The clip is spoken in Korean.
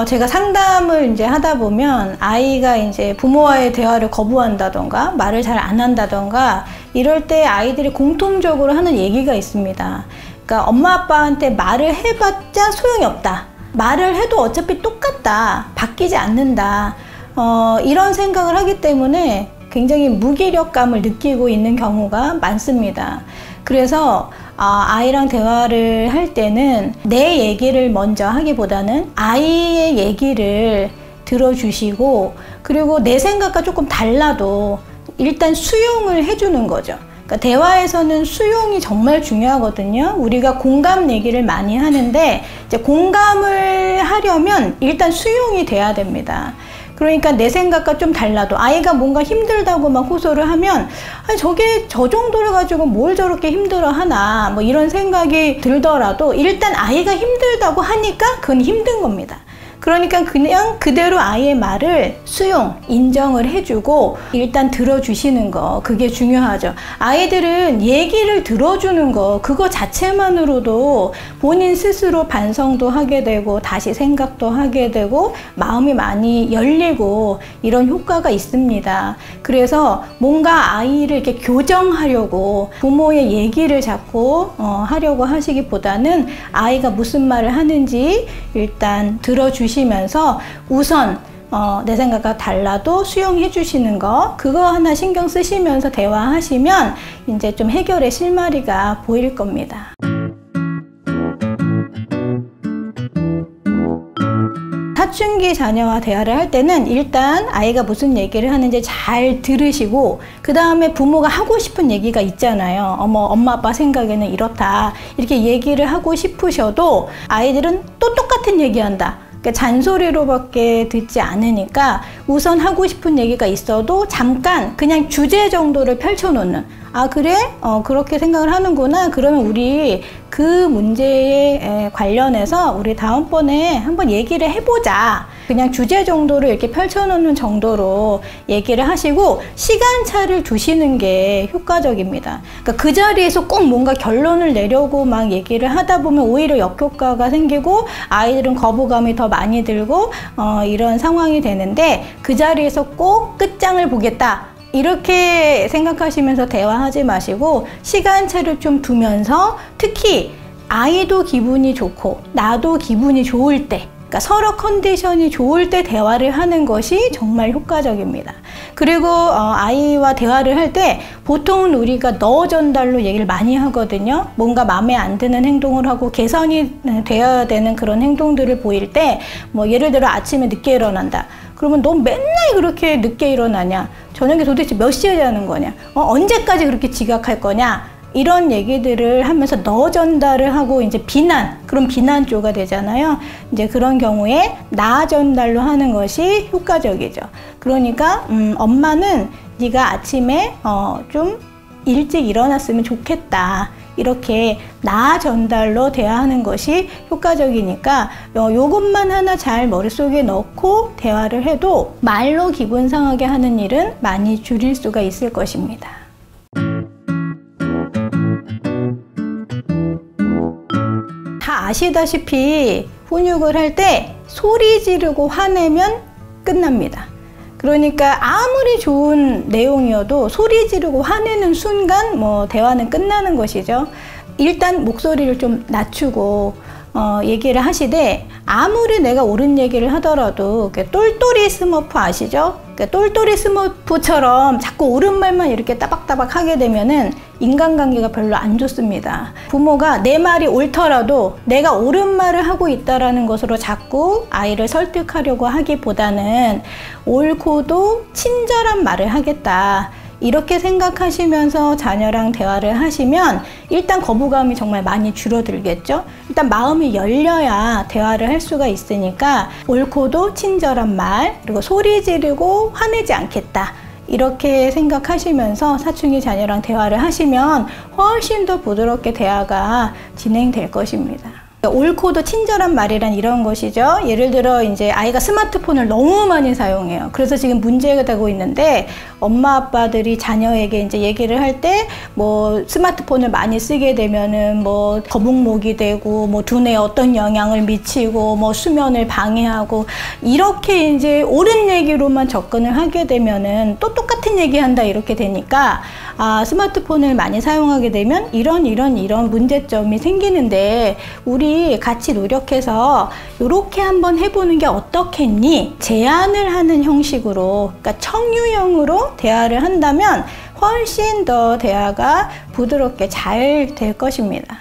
제가 상담을 이제 하다 보면 아이가 이제 부모와의 대화를 거부한다던가 말을 잘 안 한다던가 이럴 때 아이들이 공통적으로 하는 얘기가 있습니다. 그러니까 엄마 아빠한테 말을 해봤자 소용이 없다. 말을 해도 어차피 똑같다. 바뀌지 않는다. 이런 생각을 하기 때문에 굉장히 무기력감을 느끼고 있는 경우가 많습니다. 그래서 아이랑 대화를 할 때는 내 얘기를 먼저 하기보다는 아이의 얘기를 들어주시고, 그리고 내 생각과 조금 달라도 일단 수용을 해주는 거죠. 그러니까 대화에서는 수용이 정말 중요하거든요. 우리가 공감 얘기를 많이 하는데 이제 공감을 하려면 일단 수용이 돼야 됩니다. 그러니까 내 생각과 좀 달라도 아이가 뭔가 힘들다고 막 호소를 하면 아니 저게 저 정도를 가지고 뭘 저렇게 힘들어 하나 뭐 이런 생각이 들더라도 일단 아이가 힘들다고 하니까 그건 힘든 겁니다. 그러니까 그냥 그대로 아이의 말을 수용, 인정을 해주고 일단 들어주시는 거, 그게 중요하죠. 아이들은 얘기를 들어주는 거, 그거 자체만으로도 본인 스스로 반성도 하게 되고 다시 생각도 하게 되고 마음이 많이 열리고 이런 효과가 있습니다. 그래서 뭔가 아이를 이렇게 교정하려고 부모의 얘기를 자꾸 하려고 하시기보다는 아이가 무슨 말을 하는지 일단 들어주시면서 우선 내 생각과 달라도 수용해 주시는 거, 그거 하나 신경 쓰시면서 대화하시면 이제 좀 해결의 실마리가 보일 겁니다. 사춘기 자녀와 대화를 할 때는 일단 아이가 무슨 얘기를 하는지 잘 들으시고, 그 다음에 부모가 하고 싶은 얘기가 있잖아요. 엄마 아빠 생각에는 이렇다, 이렇게 얘기를 하고 싶으셔도 아이들은 또 똑같은 얘기한다. 그러니까 잔소리로밖에 듣지 않으니까 우선 하고 싶은 얘기가 있어도 잠깐 그냥 주제 정도를 펼쳐놓는, 아 그래? 그렇게 생각을 하는구나. 그러면 우리 그 문제에 관련해서 우리 다음번에 한번 얘기를 해보자. 그냥 주제 정도를 이렇게 펼쳐놓는 정도로 얘기를 하시고 시간차를 두시는 게 효과적입니다. 그러니까 그 자리에서 꼭 뭔가 결론을 내려고 막 얘기를 하다 보면 오히려 역효과가 생기고 아이들은 거부감이 더 많이 들고 이런 상황이 되는데, 그 자리에서 꼭 끝장을 보겠다 이렇게 생각하시면서 대화하지 마시고 시간차를 좀 두면서, 특히 아이도 기분이 좋고 나도 기분이 좋을 때, 그러니까 서로 컨디션이 좋을 때 대화를 하는 것이 정말 효과적입니다. 그리고 아이와 대화를 할 때 보통은 우리가 너 전달로 얘기를 많이 하거든요. 뭔가 마음에 안 드는 행동을 하고 개선이 되어야 되는 그런 행동들을 보일 때, 뭐 예를 들어 아침에 늦게 일어난다. 그러면 너 맨날 그렇게 늦게 일어나냐? 저녁에 도대체 몇 시에 자는 거냐? 언제까지 그렇게 지각할 거냐? 이런 얘기들을 하면서 너 전달을 하고 이제 비난, 그럼 비난조가 되잖아요. 이제 그런 경우에 나 전달로 하는 것이 효과적이죠. 그러니까 엄마는 네가 아침에 좀 일찍 일어났으면 좋겠다. 이렇게 나 전달로 대화하는 것이 효과적이니까 요것만 하나 잘 머릿속에 넣고 대화를 해도 말로 기분 상하게 하는 일은 많이 줄일 수가 있을 것입니다. 다 아시다시피 훈육을 할 때 소리 지르고 화내면 끝납니다. 그러니까 아무리 좋은 내용이어도 소리 지르고 화내는 순간 대화는 끝나는 것이죠. 일단 목소리를 좀 낮추고 얘기를 하시되, 아무리 내가 옳은 얘기를 하더라도 똘똘이 스머프 아시죠? 똘똘이 스머프처럼 자꾸 옳은 말만 이렇게 따박따박 하게 되면은 인간관계가 별로 안 좋습니다. 부모가 내 말이 옳더라도 내가 옳은 말을 하고 있다라는 것으로 자꾸 아이를 설득하려고 하기보다는 옳고도 친절한 말을 하겠다, 이렇게 생각하시면서 자녀랑 대화를 하시면 일단 거부감이 정말 많이 줄어들겠죠. 일단 마음이 열려야 대화를 할 수가 있으니까 옳고도 친절한 말, 그리고 소리 지르고 화내지 않겠다, 이렇게 생각하시면서 사춘기 자녀랑 대화를 하시면 훨씬 더 부드럽게 대화가 진행될 것입니다. 옳고도 친절한 말이란 이런 것이죠. 예를 들어 이제 아이가 스마트폰을 너무 많이 사용해요. 그래서 지금 문제가 되고 있는데 엄마 아빠들이 자녀에게 이제 얘기를 할 때 뭐 스마트폰을 많이 쓰게 되면은 뭐 거북목이 되고 뭐 두뇌에 어떤 영향을 미치고 뭐 수면을 방해하고 이렇게 이제 옳은 얘기로만 접근을 하게 되면은 또 똑같은 얘기한다 이렇게 되니까 아, 스마트폰을 많이 사용하게 되면 이런 문제점이 생기는데 우리 같이 노력해서 이렇게 한번 해보는 게 어떻겠니? 제안을 하는 형식으로, 그러니까 청유형으로 대화를 한다면 훨씬 더 대화가 부드럽게 잘 될 것입니다.